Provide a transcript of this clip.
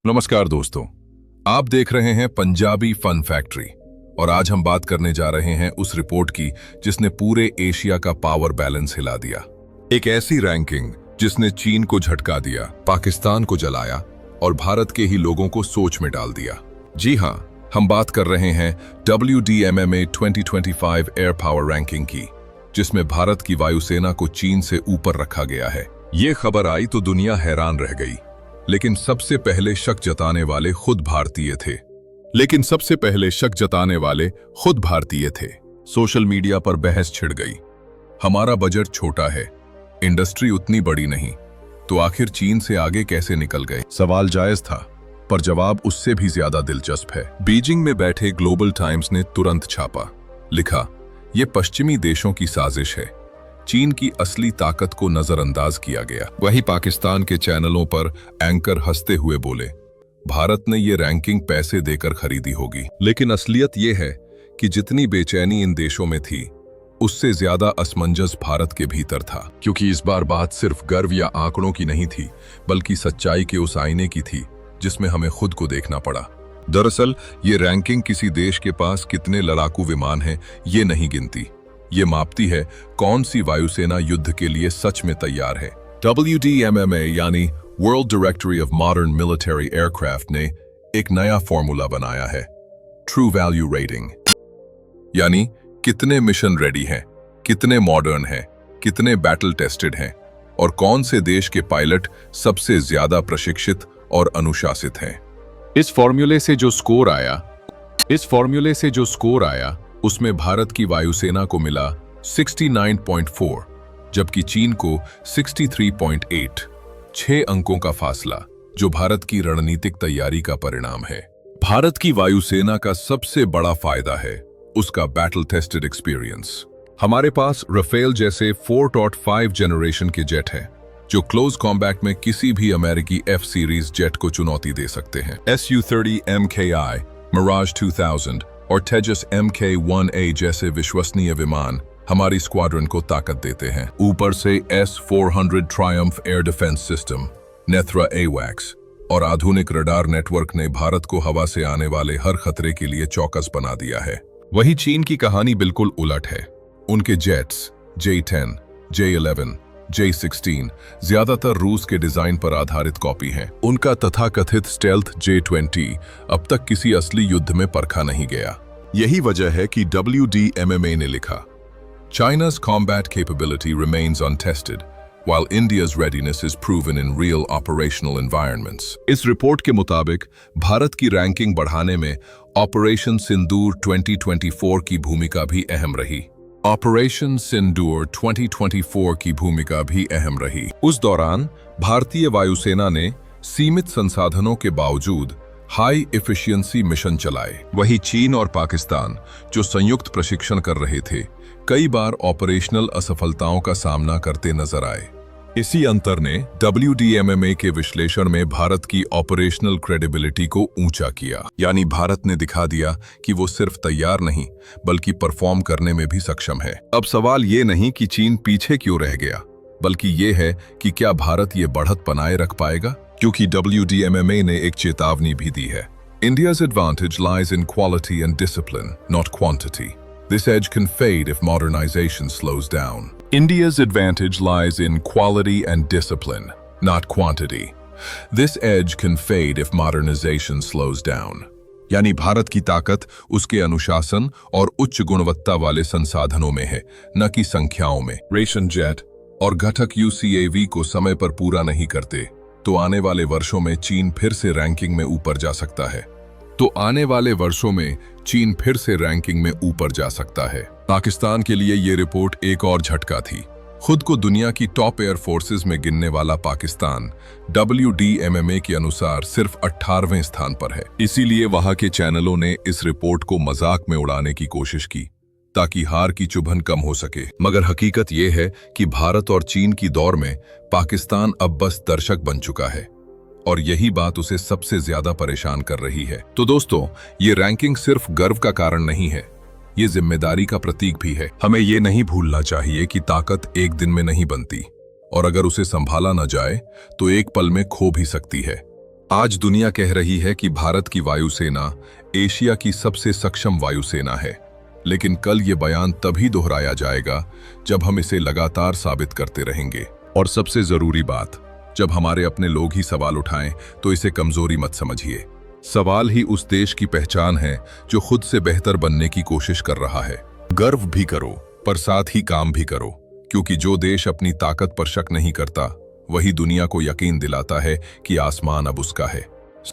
नमस्कार दोस्तों, आप देख रहे हैं पंजाबी फन फैक्ट्री और आज हम बात करने जा रहे हैं उस रिपोर्ट की जिसने पूरे एशिया का पावर बैलेंस हिला दिया। एक ऐसी रैंकिंग जिसने चीन को झटका दिया, पाकिस्तान को जलाया और भारत के ही लोगों को सोच में डाल दिया। जी हां, हम बात कर रहे हैं WDMMA 2025 एयर पावर रैंकिंग की, जिसमें भारत की वायुसेना को चीन से ऊपर रखा गया है। ये खबर आई तो दुनिया हैरान रह गई, लेकिन सबसे पहले शक जताने वाले खुद भारतीय थे। सोशल मीडिया पर बहस छिड़ गई। हमारा बजट छोटा है, इंडस्ट्री उतनी बड़ी नहीं, तो आखिर चीन से आगे कैसे निकल गए? सवाल जायज था, पर जवाब उससे भी ज्यादा दिलचस्प है। बीजिंग में बैठे ग्लोबल टाइम्स ने तुरंत छापा, लिखा, ये पश्चिमी देशों की साजिश है, चीन की असली ताकत को नजरअंदाज किया गया। वहीं पाकिस्तान के चैनलों पर एंकर हंसते हुए बोले, भारत ने ये रैंकिंग पैसे देकर खरीदी होगी। लेकिन असलियत ये है कि जितनी बेचैनी इन देशों में थी, उससे ज्यादा असमंजस भारत के भीतर था। क्योंकि इस बार बात सिर्फ गर्व या आंकड़ों की नहीं थी, बल्कि सच्चाई के उस आईने की थी जिसमें हमें खुद को देखना पड़ा। दरअसल ये रैंकिंग किसी देश के पास कितने लड़ाकू विमान हैं ये नहीं गिनती, ये मापती है कौन सी वायुसेना युद्ध के लिए सच में तैयार है। WDMMA यानी world directory of modern military aircraft ने एक नया फॉर्मूला बनाया है, ट्रू वैल्यू रेटिंग। यानी कितने मिशन रेडी हैं, कितने मॉडर्न हैं, कितने बैटल टेस्टेड हैं और कौन से देश के पायलट सबसे ज्यादा प्रशिक्षित और अनुशासित हैं। इस फॉर्मूले से जो स्कोर आया उसमें भारत की वायुसेना को मिला 69.4, जबकि चीन को 63.8। 6 अंकों का फासला, जो भारत की रणनीतिक तैयारी का परिणाम है। भारत की वायुसेना का सबसे बड़ा फायदा है उसका बैटल टेस्टेड एक्सपीरियंस। हमारे पास राफेल जैसे 4.5 जनरेशन के जेट हैं, जो क्लोज कॉम्बैट में किसी भी अमेरिकी F सीरीज जेट को चुनौती दे सकते हैं। Su-30 MKI, मिराज 2000 और तेजस Mk-1A जैसे विश्वसनीय विमान हमारी स्क्वाड्रन को ताकत देते हैं। ऊपर से S-400 triumph air defence system, Netra AWACS और आधुनिक रडार नेटवर्क ने भारत को हवा से आने वाले हर खतरे के लिए चौकस बना दिया है। वहीं चीन की कहानी बिल्कुल उलट है। उनके जेट्स J-10, J-11, J-16 ज्यादातर रूस के डिजाइन पर आधारित कॉपी हैं। उनका तथाकथित स्टेल्थ J-20 अब तक किसी असली युद्ध में परखा नहीं गया। यही वजह है कि WDMMA ने लिखा, China's combat capability remains untested, while India's readiness is proven in real operational environments. इस रिपोर्ट के मुताबिक भारत की रैंकिंग बढ़ाने में ऑपरेशन सिंदूर 2024 की भूमिका भी अहम रही। ऑपरेशन सिंदूर 2024 की भूमिका भी अहम रही। उस दौरान भारतीय वायुसेना ने सीमित संसाधनों के बावजूद हाई एफिशिएंसी मिशन चलाए। वहीं चीन और पाकिस्तान, जो संयुक्त प्रशिक्षण कर रहे थे, कई बार ऑपरेशनल असफलताओं का सामना करते नजर आए। इसी अंतर ने WDMMA के विश्लेषण में भारत की ऑपरेशनल क्रेडिबिलिटी को ऊंचा किया। यानी भारत ने दिखा दिया कि वो सिर्फ तैयार नहीं, बल्कि परफॉर्म करने में भी सक्षम है। अब सवाल ये नहीं कि चीन पीछे क्यों रह गया, बल्कि ये है कि क्या भारत ये बढ़त बनाए रख पाएगा, क्योंकि WDMMA ने एक चेतावनी भी दी है। India's advantage lies in quality and discipline, not quantity. This edge can fade if modernization slows down. India's advantage lies in quality and discipline, not quantity. This edge can fade if modernization slows down. यानी भारत की ताकत उसके अनुशासन और उच्च गुणवत्ता वाले संसाधनों में है, न कि संख्याओं में। रेशन जेट और घटक UCAV को समय पर पूरा नहीं करते तो आने वाले वर्षों में चीन फिर से रैंकिंग में ऊपर जा सकता है। पाकिस्तान के लिए ये रिपोर्ट एक और झटका थी। खुद को दुनिया की टॉप एयर फोर्सेस में गिनने वाला पाकिस्तान WDMMA के अनुसार सिर्फ 18वें स्थान पर है। इसीलिए वहां के चैनलों ने इस रिपोर्ट को मजाक में उड़ाने की कोशिश की, ताकि हार की चुभन कम हो सके। मगर हकीकत यह है कि भारत और चीन की दौड़ में पाकिस्तान अब बस दर्शक बन चुका है, और यही बात उसे सबसे ज्यादा परेशान कर रही है। तो दोस्तों, ये रैंकिंग सिर्फ गर्व का कारण नहीं है, ये जिम्मेदारी का प्रतीक भी है। हमें ये नहीं भूलना चाहिए कि ताकत एक दिन में नहीं बनती, और अगर उसे संभाला न जाए तो एक पल में खो भी सकती है। आज दुनिया कह रही है कि भारत की वायुसेना एशिया की सबसे सक्षम वायुसेना है, लेकिन कल ये बयान तभी दोहराया जाएगा जब हम इसे लगातार साबित करते रहेंगे। और सबसे जरूरी बात, जब हमारे अपने लोग ही सवाल उठाएं तो इसे कमजोरी मत समझिए। सवाल ही उस देश की पहचान है जो खुद से बेहतर बनने की कोशिश कर रहा है। गर्व भी करो, पर साथ ही काम भी करो, क्योंकि जो देश अपनी ताकत पर शक नहीं करता वही दुनिया को यकीन दिलाता है कि आसमान अब उसका है।